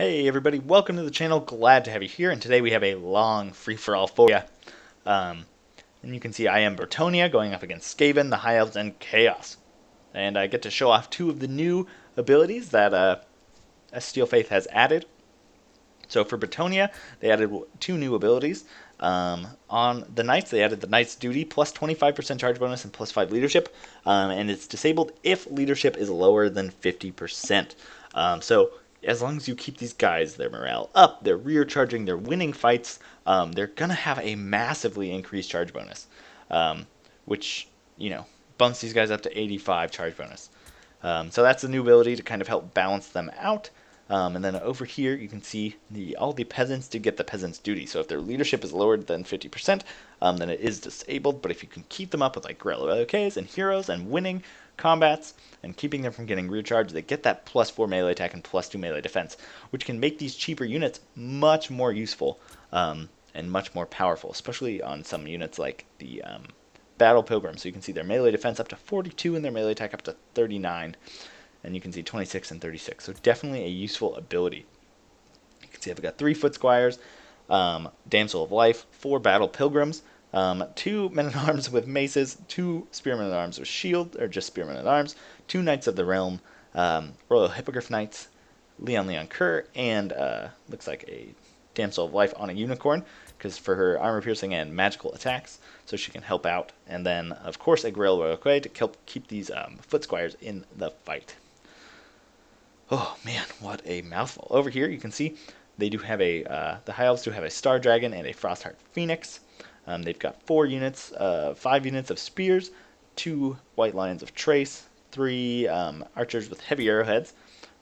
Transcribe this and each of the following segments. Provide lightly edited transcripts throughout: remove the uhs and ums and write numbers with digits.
Hey everybody, welcome to the channel. Glad to have you here. And today we have a long free-for-all for you. And you can see I am Bretonnia going up against Skaven, the High Elves, and Chaos. And I get to show off two of the new abilities that Steel Faith has added. So for Bretonnia, they added two new abilities. On the Knights, they added the Knight's Duty, plus 25% charge bonus and plus 5 leadership. And it's disabled if leadership is lower than 50%. So as long as you keep these guys, their morale up, they're rear charging, they're winning fights, they're going to have a massively increased charge bonus, which, bumps these guys up to 85 charge bonus. So that's a new ability to kind of help balance them out. And then over here, you can see all the peasants did get the peasant's duty. So if their leadership is lower than 50%, then it is disabled. But if you can keep them up with like guerrilla OKs and heroes and winning combats and keeping them from getting rear charge, they get that plus 4 melee attack and plus 2 melee defense, which can make these cheaper units much more useful and much more powerful, especially on some units like the Battle Pilgrim. So you can see their melee defense up to 42 and their melee attack up to 39. And you can see 26 and 36. So definitely a useful ability. You can see I've got 3 Foot Squires, Damsel of Life, 4 Battle Pilgrims, 2 Men-at-Arms with maces, 2 Spearmen-at-Arms with shield, or just Spearmen-at-Arms, 2 Knights of the Realm, Royal Hippogriff Knights, Leon Kerr, and looks like a Damsel of Life on a unicorn, because for her armor piercing and magical attacks, so she can help out. And then, of course, a Guerrilla Royal to help keep these Foot Squires in the fight. Oh man, what a mouthful. Over here you can see they do have the High Elves do have a Star Dragon and a Frostheart Phoenix. They've got 4 units, 5 units of spears, 2 White Lions of Trace, 3 archers with heavy arrowheads,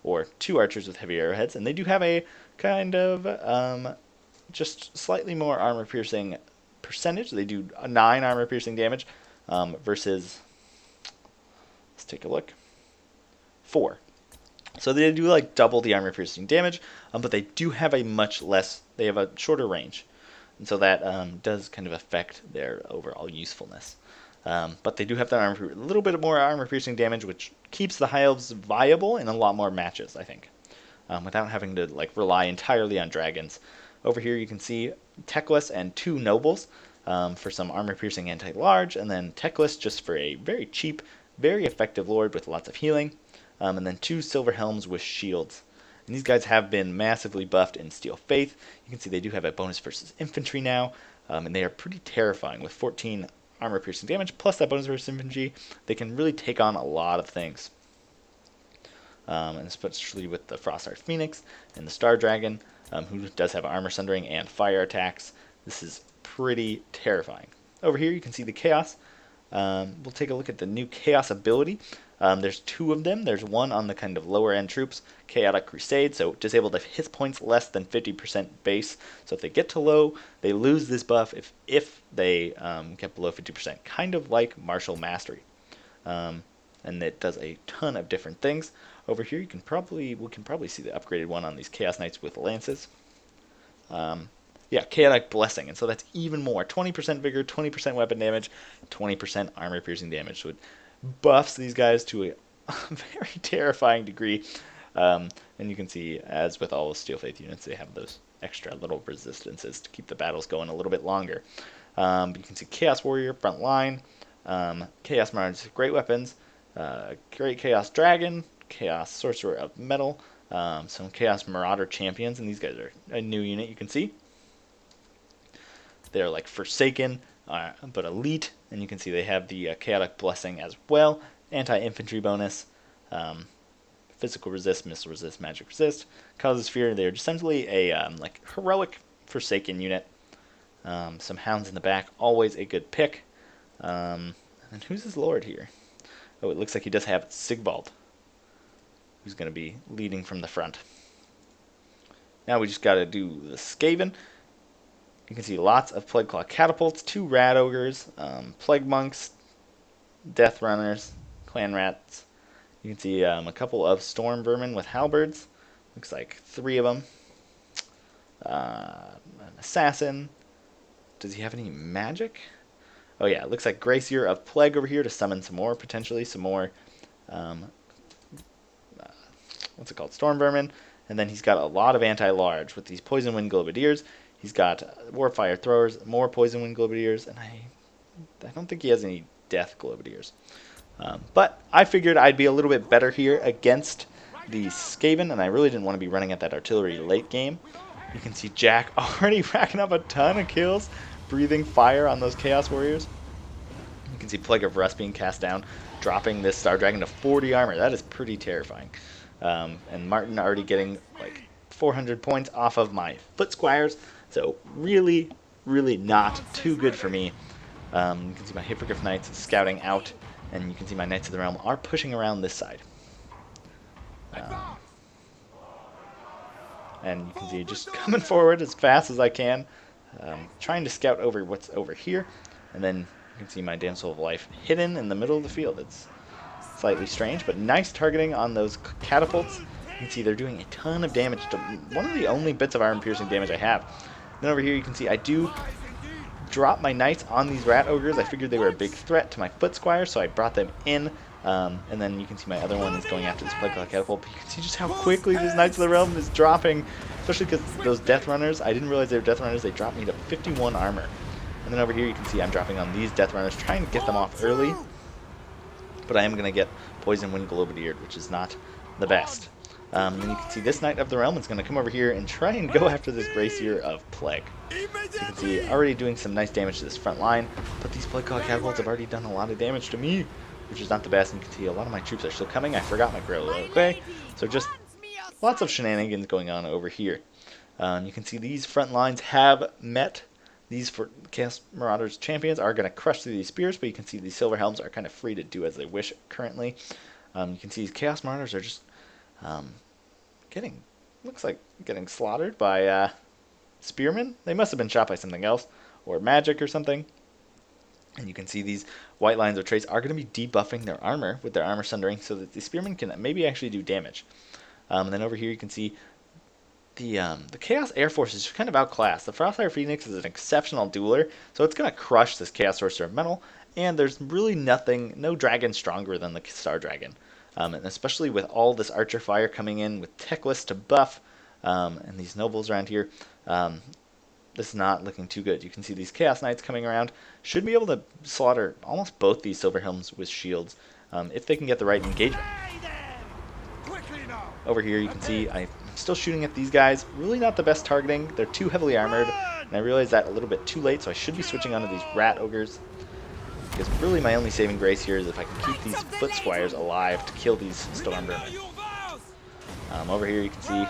or 2 archers with heavy arrowheads, and they do have a kind of just slightly more armor piercing percentage. They do 9 armor piercing damage versus, let's take a look, 4. So they do like double the armor piercing damage, but they do have a much less, they have a shorter range. And so that does kind of affect their overall usefulness. But they do have that a little bit more armor piercing damage, which keeps the High Elves viable in a lot more matches, I think, without having to like rely entirely on dragons. Over here you can see Techless and 2 Nobles for some armor piercing anti-large, and then Techless just for a very cheap, very effective lord with lots of healing. And then 2 Silver Helms with shields. And these guys have been massively buffed in Steel Faith. You can see they do have a bonus versus infantry now, and they are pretty terrifying with 14 armor piercing damage, plus that bonus versus infantry. They can really take on a lot of things. And especially with the Frostheart Phoenix and the Star Dragon, who does have armor sundering and fire attacks. This is pretty terrifying. Over here you can see the Chaos. We'll take a look at the new Chaos ability. There's 2 of them. There's one on the kind of lower end troops, Chaotic Crusade, so disabled if hit points less than 50% base. So if they get to low, they lose this buff if they get below 50%, kind of like Martial Mastery. And it does a ton of different things. Over here we can probably see the upgraded one on these Chaos Knights with lances. Yeah, Chaotic Blessing, and so that's even more. 20% vigor, 20% weapon damage, 20% armor piercing damage. So it buffs these guys to a very terrifying degree. And you can see, as with all the Steel Faith units, they have those extra little resistances to keep the battles going a little bit longer. You can see Chaos Warrior, front line, Chaos Marauders, great weapons, Great Chaos Dragon, Chaos Sorcerer of Metal, some Chaos Marauder Champions, and these guys are a new unit you can see. They're like Forsaken, but elite, and you can see they have the Chaotic Blessing as well, anti-infantry bonus, physical resist, missile resist, magic resist, causes fear. They're essentially a like heroic Forsaken unit. Some hounds in the back, always a good pick. And who's his lord here? Oh, it looks like he does have Sigvald, who's going to be leading from the front. Now we just got to do the Skaven. You can see lots of Plague Claw Catapults, 2 Rat Ogres, Plague Monks, Death Runners, Clan Rats. You can see a couple of Storm Vermin with Halberds. Looks like 3 of them. An Assassin. Does he have any magic? Oh yeah, it looks like Gracier of Plague over here to summon some more, potentially some more, what's it called, Storm Vermin. And then he's got a lot of anti-large with these Poison Wind Globadiers. He's got Warfire Throwers, more Poison Wind Globadiers, and I don't think he has any Death Globadiers. But I figured I'd be a little bit better here against the Skaven, and I really didn't want to be running at that artillery late game. You can see Jack already racking up a ton of kills, breathing fire on those Chaos Warriors. You can see Plague of Rust being cast down, dropping this Star Dragon to 40 armor. That is pretty terrifying. And Martin already getting like 400 points off of my Foot Squires, so really, really not too good for me. You can see my Hippogriff Knights scouting out, and you can see my Knights of the Realm are pushing around this side. And you can see just coming forward as fast as I can, trying to scout over what's over here, and then you can see my Damsel of Life hidden in the middle of the field. It's slightly strange, but nice targeting on those catapults. You can see they're doing a ton of damage to one of the only bits of armor piercing damage I have. Then over here you can see I do drop my Knights on these Rat Ogres. I figured they were a big threat to my Foot Squires, so I brought them in. And then you can see my other one is going after this Plague Cloud Catapult, but you can see just how quickly this Knights of the Realm is dropping, especially because those Death Runners, I didn't realize they were Death Runners, they dropped me to 51 armor. And then over here you can see I'm dropping on these Death Runners, trying to get them off early, but I am going to get Poison Wind Globadiered, which is not the best. And you can see this Knight of the Realm is going to come over here and try and go after this Gracier of Plague. So you can see already doing some nice damage to this front line, but these Plague Cloud Catapults have already done a lot of damage to me, which is not the best. And you can see a lot of my troops are still coming. I forgot my Gorilla. Okay, so just lots of shenanigans going on over here. You can see these front lines have met. These for Chaos Marauders champions are going to crush through these spears, but you can see these Silver Helms are kind of free to do as they wish currently. You can see these Chaos Marauders are just looks like getting slaughtered by spearmen. They must have been shot by something else, or magic or something. And you can see these white lines of trace are going to be debuffing their armor with their armor sundering, so that the spearmen can maybe actually do damage. And then over here you can see the Chaos Air Force is kind of outclassed. The Frostfire Phoenix is an exceptional dueler, so it's going to crush this Chaos Sorcerer of Metal, and there's really no dragon stronger than the Star Dragon. And especially with all this Archer Fire coming in with Techless to buff, and these nobles around here, this is not looking too good. You can see these Chaos Knights coming around. Should be able to slaughter almost both these Silver Helms with shields, if they can get the right engagement. Over here you can see I'm still shooting at these guys. Really not the best targeting. They're too heavily armored, and I realized that a little bit too late, so I should be switching onto these Rat Ogres. Because really my only saving grace here is if I can keep these Foot Squires alive to kill these Stormvermin. Over here you can see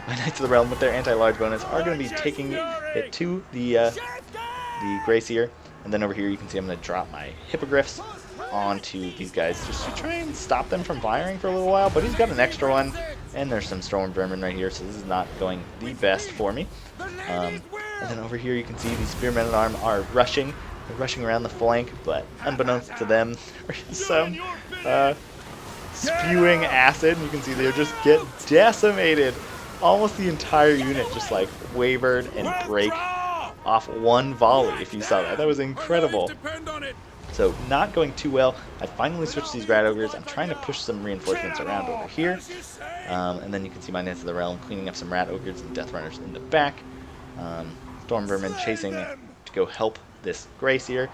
my Knights of the Realm with their anti-large bonus are going to be taking it to the Gracier. And then over here you can see I'm going to drop my Hippogriffs onto these guys just to try and stop them from firing for a little while. But he's got an extra one, and there's some Stormvermin right here, so this is not going the best for me. And then over here you can see these Spearmen at Arm are rushing. They're rushing around the flank, but unbeknownst to them, there's some spewing acid. You can see they just get decimated. Almost the entire unit just like wavered and break off one volley, if you saw that. That was incredible. So not going too well. I finally switched these Rat Ogres. I'm trying to push some reinforcements around over here. And then you can see my Knights of the Realm cleaning up some Rat Ogres and Death Runners in the back. Stormvermin chasing to go help this Gracier.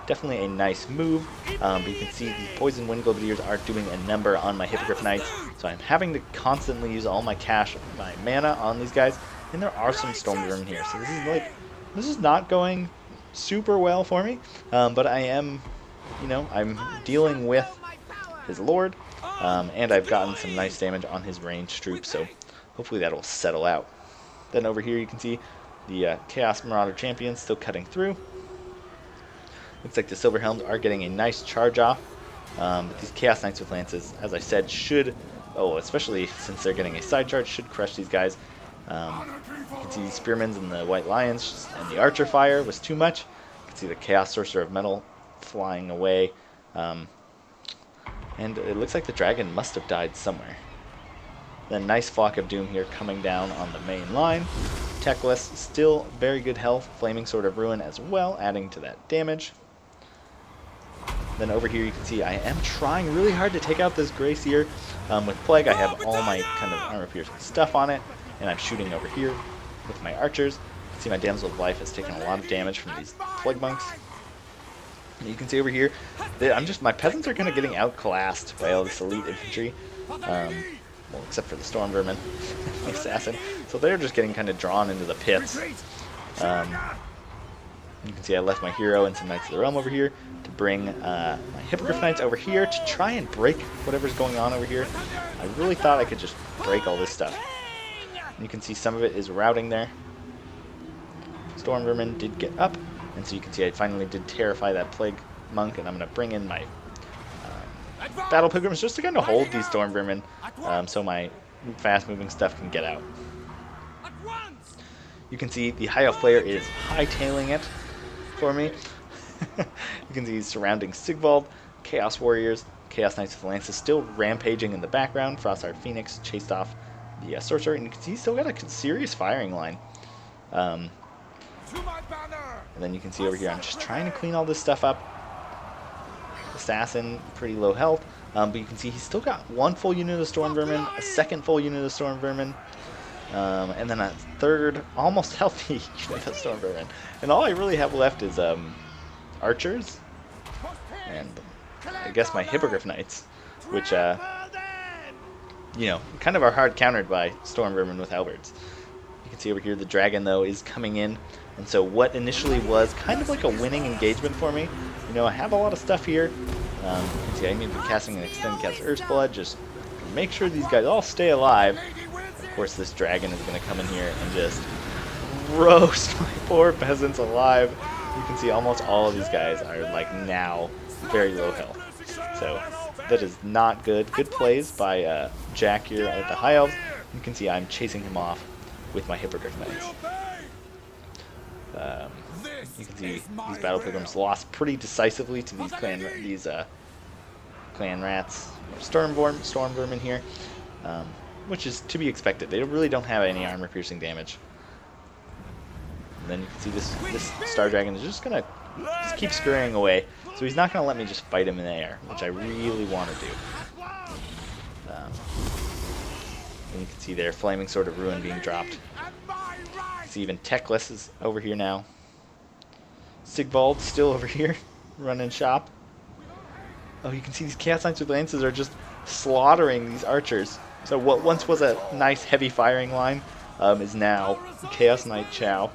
Definitely a nice move, but you can see the Poison Wind Globadiers are doing a number on my Hippogriff Knights, so I'm having to constantly use all my cash, my mana on these guys, and there are some Stormvermin here, so this is not going super well for me, but I am, I'm dealing with his Lord, and I've gotten some nice damage on his ranged troops, so hopefully that will settle out. Then over here you can see the Chaos Marauder champions still cutting through. Looks like the Silver Helms are getting a nice charge off, but these Chaos Knights with Lances, as I said, should, especially since they're getting a side charge, should crush these guys. You can see the Spearmen and the White Lions, and the Archer Fire was too much. You can see the Chaos Sorcerer of Metal flying away, and it looks like the dragon must have died somewhere. Then nice Flock of Doom here coming down on the main line. Techless, still very good health. Flaming Sword of Ruin as well, adding to that damage. Then over here you can see I am trying really hard to take out this Gracier. With Plague I have all my kind of armor piercing stuff on it, and I'm shooting over here with my archers. You can see my Damsel of Life has taken a lot of damage from these Plague Monks. And you can see over here that my peasants are kind of getting outclassed by all this elite infantry. Well, except for the Storm Vermin, the Assassin. So they're just getting kind of drawn into the pits. You can see I left my hero and some Knights of the Realm over here to bring my Hippogriff Knights over here to try and break whatever's going on over here. I really thought I could just break all this stuff. And you can see some of it is routing there. Storm Vermin did get up, and so you can see I finally did terrify that Plague Monk, and I'm going to bring in my Battle Pilgrims just to kind of hold these Storm Vermin so my fast-moving stuff can get out. You can see the High Elf Player is hightailing it for me. You can see he's surrounding Sigvald, Chaos Warriors, Chaos Knights with Lances still rampaging in the background. Frostheart Phoenix chased off the Sorcerer, and you can see he's still got a serious firing line. And then you can see over here I'm just trying to clean all this stuff up. Assassin, pretty low health, but you can see he's still got one full unit of Storm Vermin, a second full unit of Storm Vermin, and then a third almost healthy unit of Storm Vermin. And all I really have left is archers, and I guess my Hippogriff Knights, which, you know, kind of are hard countered by Storm Vermin with halberds. You can see over here the dragon, though, is coming in, and so what initially was kind of like a winning engagement for me, you know, I have a lot of stuff here. You can see I need to be casting an Extended Cast Earth's Blood, just to make sure these guys all stay alive. Of course, this dragon is going to come in here and just roast my poor peasants alive. You can see almost all of these guys are, like, now very low health. So that is not good. Good plays by Jack here at the High Elves. You can see I'm chasing him off with my Hippogriff Knights. You can see these Battle Pilgrims lost pretty decisively to these clan rats, or Storm Vermin here, which is to be expected. They really don't have any armor piercing damage. And then you can see this Star Dragon is just gonna keep scurrying away, so he's not gonna let me just fight him in the air, which I really want to do. And you can see there, Flaming Sword of Ruin being dropped. See, even Teclis is over here now. Sigvald still over here, running shop. Oh, you can see these Chaos Knights with Lances are just slaughtering these archers. So what once was a nice heavy firing line is now Chaos Knight chow.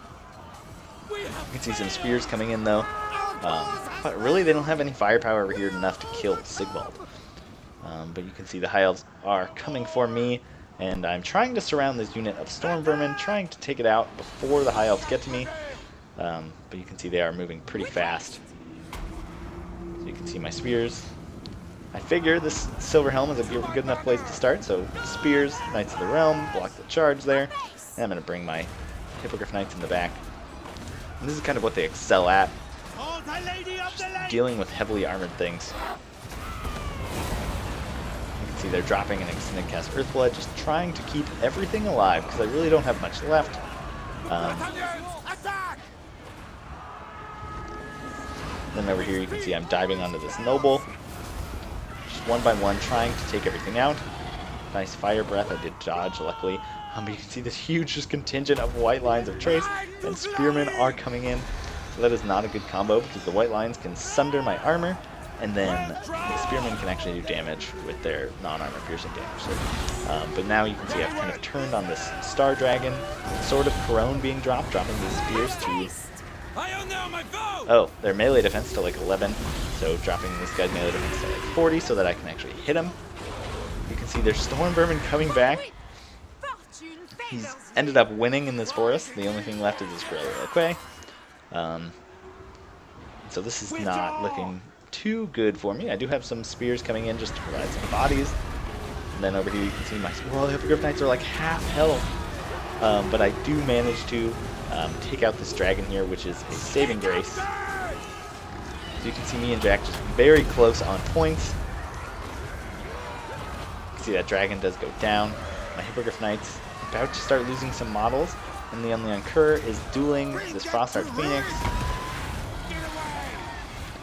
You can see some spears coming in though. But really they don't have any firepower over here enough to kill Sigvald. But you can see the High Elves are coming for me, and I'm trying to surround this unit of Storm Vermin, trying to take it out before the High Elves get to me. But you can see they are moving pretty fast. So you can see my spears. I figure this Silver Helm is a good enough place to start, so spears, Knights of the Realm, block the charge there. And I'm going to bring my Hippogriff Knights in the back. And this is kind of what they excel at, just dealing with heavily armored things. You can see they're dropping an Extended Cast Earthblood, just trying to keep everything alive, because I really don't have much left. Then over here you can see I'm diving onto this Noble, just one by one trying to take everything out. Nice Fire Breath, I did dodge luckily. But you can see this huge just contingent of White Lines of Trace, and Spearmen are coming in. So that is not a good combo, because the White Lines can sunder my armor, and then the Spearmen can actually do damage with their non-armor piercing damage. So, but now you can see I've kind of turned on this Star Dragon, Sword of Corone being dropped, dropping these spears to... Oh, their melee defense to like 11, so dropping this guy's melee defense to like 40 so that I can actually hit him. You can see there's Storm Vermin coming back. He's ended up winning in this forest. The only thing left is this Guerrilla Quay. So this is not looking too good for me. I do have some spears coming in just to provide some bodies. And then over here you can see my Hippogriff Knights are like half health. But I do manage to take out this dragon here, which is a saving grace. So you can see me and Jack just very close on points. You can see that dragon does go down. My Hippogriff Knights about to start losing some models, and the Unleon Cur is dueling this Frostheart Phoenix.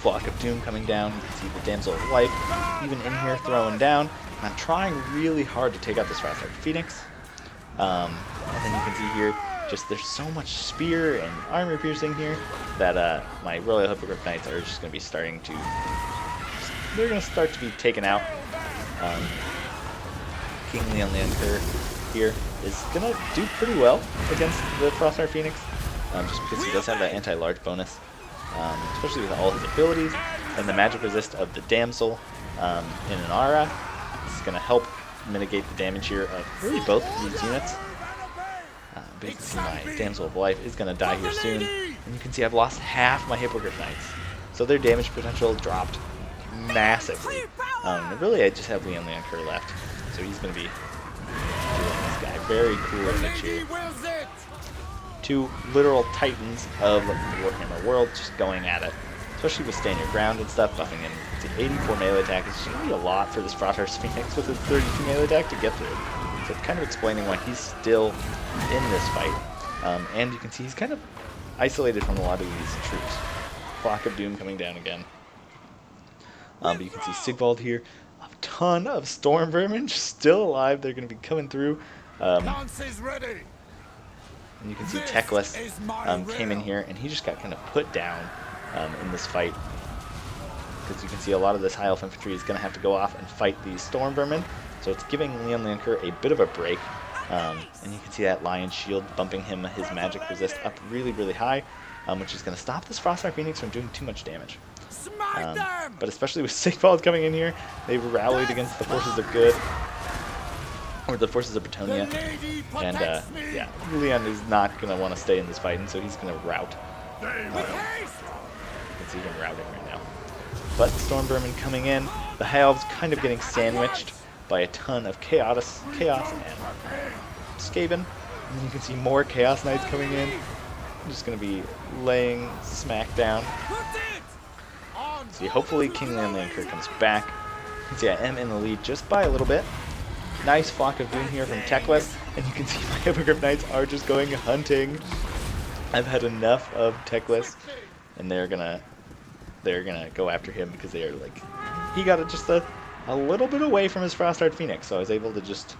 Block of Doom coming down. You can see the Damsel of Life even in here throwing down. And I'm trying really hard to take out this Frostheart Phoenix. And then you can see here, just there's so much spear and armor piercing here that my Royal Hippogriff Knights are just going to be starting to, they're going to start to be taken out. King Leon Lancer here is going to do pretty well against the Frostheart Phoenix, just because he does have that anti-large bonus, especially with all his abilities, and the magic resist of the Damsel in an aura. It's going to help mitigate the damage here of really both of these units. But you can see my Damsel of Life is going to die here soon, and you can see I've lost half my Hippogriff Knights, so their damage potential dropped massively. Really, I just have Leon Lancer left, so he's going to be doing this guy. Very cool image here. Two literal titans of the Warhammer world just going at it, especially with stand your ground and stuff, buffing him. It's an 84 melee attack. It's going to be a lot for this Frostheart Phoenix with his 32 melee attack to get through. So it's kind of explaining why he's still in this fight. And you can see he's kind of isolated from a lot of these troops. Flock of Doom coming down again. But you can see Sigvald here. A ton of Storm Vermin still alive. They're going to be coming through. And you can see Teclis came in here, and he just got kind of put down in this fight. Because you can see a lot of this High Elf infantry is going to have to go off and fight these Storm Vermin. So it's giving Leon Lancer a bit of a break. And you can see that Lion Shield bumping him his magic resist up really, really high, which is going to stop this Frostheart Phoenix from doing too much damage. But especially with Sigvald coming in here, they've rallied against the forces of good, or the forces of Bretonnia, and yeah, Leon is not going to want to stay in this fight, and so he's going to rout. You can see him routing right now. But Storm Vermin coming in, the High Elves kind of getting sandwiched by a ton of Chaos and Skaven. And you can see more Chaos Knights coming in. I'm just going to be laying smack down. See, hopefully King Leon Lancer comes back. You can see I am in the lead just by a little bit. Nice Flock of Doom here from Teclis, and you can see my Hippogriff Knights are just going hunting. I've had enough of Teclis, and they're gonna go after him because they are like, he got it just a little bit away from his Frostheart Phoenix, so I was able to just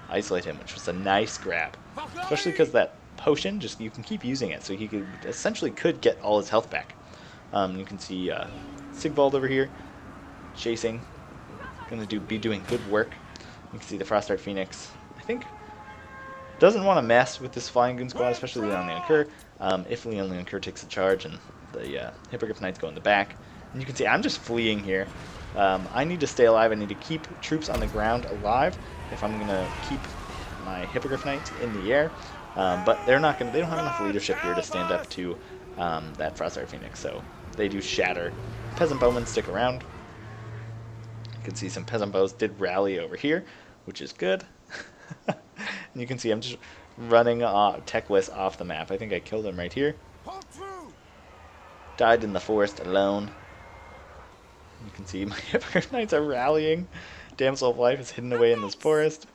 isolate him, which was a nice grab, especially because that potion, just you can keep using it, so he could essentially get all his health back. You can see Sigvald over here chasing, going to be doing good work. You can see the Frostheart Phoenix, I think, doesn't want to mess with this Flying Goon squad, especially Leon Lancer. If Leon Lancer takes a charge and the Hippogriff Knights go in the back. And you can see I'm just fleeing here. I need to stay alive. I need to keep troops on the ground alive if I'm going to keep my Hippogriff Knights in the air. But they're not going. They don't have enough leadership here to stand up to that Frostheart Phoenix, so they do shatter. Peasant Bowmen stick around. You can see some Peasant Bows did rally over here, which is good. And you can see I'm just running Teclis off the map. I think I killed him right here. Died in the forest alone. You can see my Hippogriff Knights are rallying. Damsel of Life is hidden away in this forest.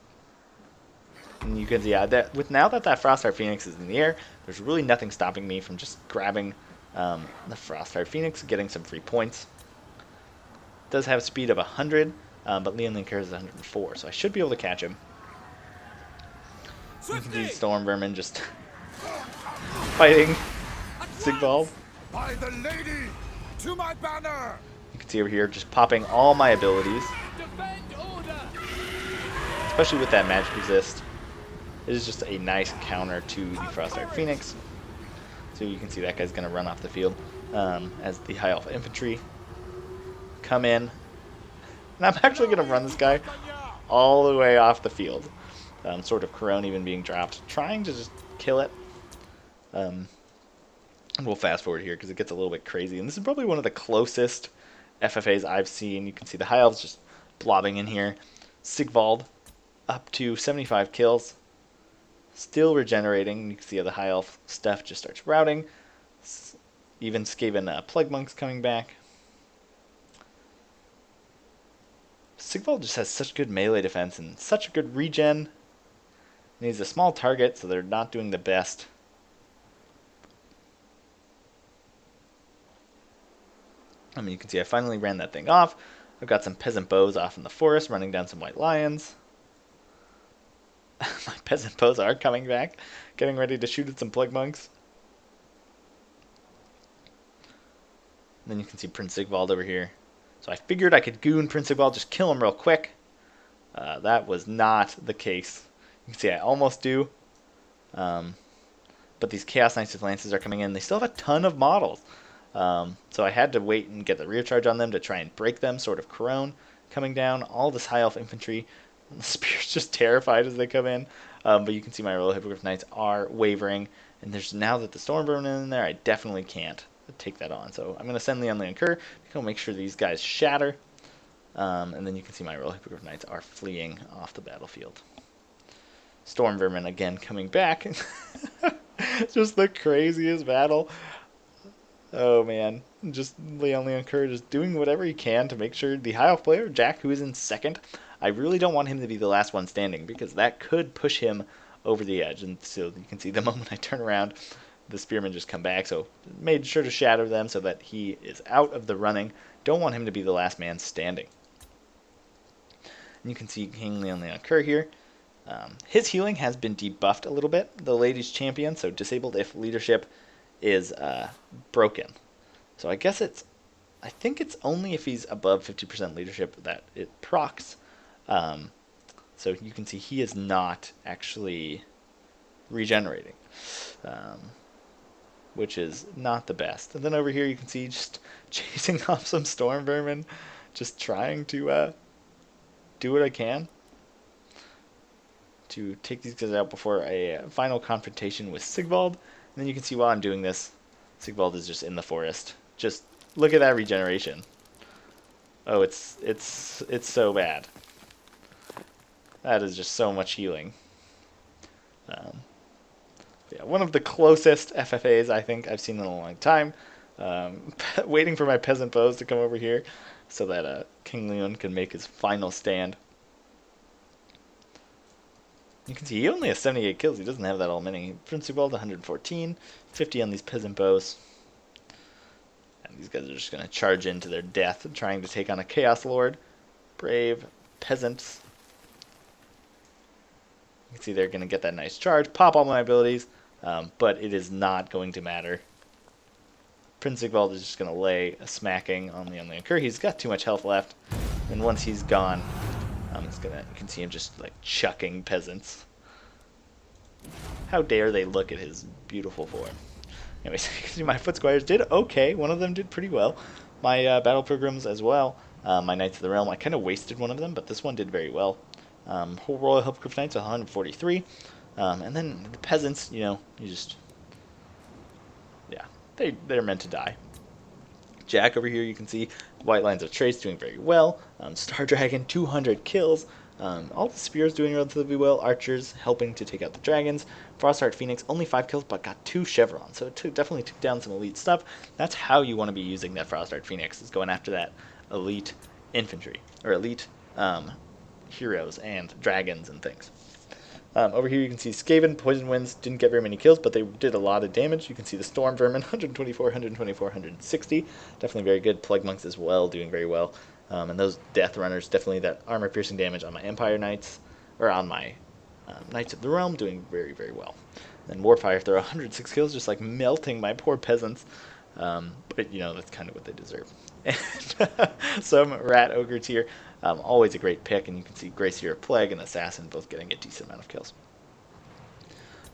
And you can see now that that Frostheart Phoenix is in the air, there's really nothing stopping me from just grabbing the Frostheart Phoenix, getting some free points. It does have a speed of 100, but Leon Lancer is 104, so I should be able to catch him. You can see Storm Vermin just fighting Sigvald. By the lady, to my banner. You can see over here just popping all my abilities, especially with that magic resist. It is just a nice counter to the Frostheart Phoenix. So you can see that guy's going to run off the field as the High Elf Infantry come in. And I'm actually going to run this guy all the way off the field. Sort of Corone even being dropped, trying to just kill it. And we'll fast forward here because it gets a little bit crazy. And this is probably one of the closest FFAs I've seen. You can see the High Elves just blobbing in here. Sigvald up to 75 kills. Still regenerating. You can see how the High Elf stuff just starts routing. Even Skaven Plague Monks coming back. Sigvald just has such good melee defense and such a good regen. And he's a small target, so they're not doing the best. I mean, you can see I finally ran that thing off. I've got some peasant bows off in the forest, running down some white lions. My peasant bows are coming back, getting ready to shoot at some plague monks. And then you can see Prince Sigvald over here. So I figured I could goon Prince Sigvald, just kill him real quick. That was not the case. You can see I almost do. But these Chaos Knights with Lances are coming in. They still have a ton of models. So I had to wait and get the rear charge on them to try and break them. Sort of Crone coming down. All this High Elf infantry. And the Spear's just terrified as they come in. But you can see my Royal Hippogriff Knights are wavering. And there's now that the Stormvermin is in there, I definitely can't take that on. So I'm going to send Leon Leoncoeur to go make sure these guys shatter. And then you can see my Royal Hippogriff Knights are fleeing off the battlefield. Stormvermin again coming back. Just the craziest battle. Oh man, just Leon Leoncoeur just doing whatever he can to make sure the High Elf player, Jack, who is in second, I really don't want him to be the last one standing because that could push him over the edge. And so you can see the moment I turn around, the spearmen just come back. So made sure to shatter them so that he is out of the running. Don't want him to be the last man standing. And you can see King Leon Leoncoeur here. His healing has been debuffed a little bit. The Ladies Champion, so disabled if leadership is broken. So I guess I think it's only if he's above 50% leadership that it procs. So you can see he is not actually regenerating, which is not the best. And then over here you can see just chasing off some storm vermin, just trying to do what I can to take these guys out before a final confrontation with Sigvald. And then you can see while I'm doing this, Sigvald is just in the forest. Just look at that regeneration. Oh, it's so bad. That is just so much healing. Yeah, one of the closest FFAs I think I've seen in a long time. Waiting for my peasant bows to come over here so that King Leon can make his final stand. You can see he only has 78 kills. He doesn't have that all many. Prince Sigvald 114, 50 on these peasant bows. And these guys are just going to charge into their death, trying to take on a Chaos Lord. Brave peasants. You can see they're going to get that nice charge, pop all my abilities, but it is not going to matter. Prince Sigvald is just going to lay a smacking on Leon Leoncoeur. He's got too much health left, and once he's gone, you can see him just like chucking peasants. How dare they look at his beautiful form. Anyways, you can see my foot squires did okay. One of them did pretty well. My battle pilgrims as well. My Knights of the Realm, I kind of wasted one of them, but this one did very well. Whole Royal Hippogriff Knights 143. And then the peasants, you just, yeah, they're meant to die. Jack over here, you can see White Lines of Trace doing very well. Star Dragon, 200 kills. All the spears doing relatively well. Archers helping to take out the dragons. Frostheart Phoenix, only 5 kills, but got 2 chevrons. So it definitely took down some elite stuff. That's how you want to be using that Frostheart Phoenix, is going after that elite infantry, or elite heroes and dragons and things. Over here you can see Skaven, Poison Winds, didn't get very many kills, but they did a lot of damage. You can see the Storm Vermin, 124, 124, 160. Definitely very good. Plague Monks as well, doing very well. And those Death Runners, definitely that armor-piercing damage on my Empire Knights, or on my Knights of the Realm, doing very, very well. And Warfire Throw, 106 kills, just like melting my poor peasants. But, that's kind of what they deserve. And some Rat Ogre tier. Always a great pick, and you can see Gracier of Plague and Assassin both getting a decent amount of kills.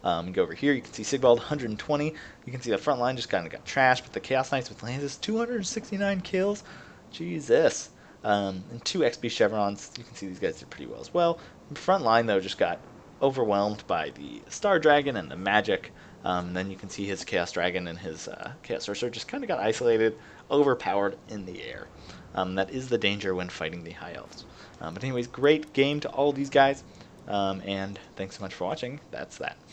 Go over here, you can see Sigvald, 120. You can see the front line just kind of got trashed, but the Chaos Knights with Lances, 269 kills. Jesus. And 2 XP chevrons. You can see these guys did pretty well as well. The front line, though, just got overwhelmed by the Star Dragon and the magic. Then you can see his Chaos Dragon and his Chaos Sorcerer just kind of got isolated, overpowered in the air. That is the danger when fighting the High Elves. But anyways, great game to all these guys, and thanks so much for watching. That's that.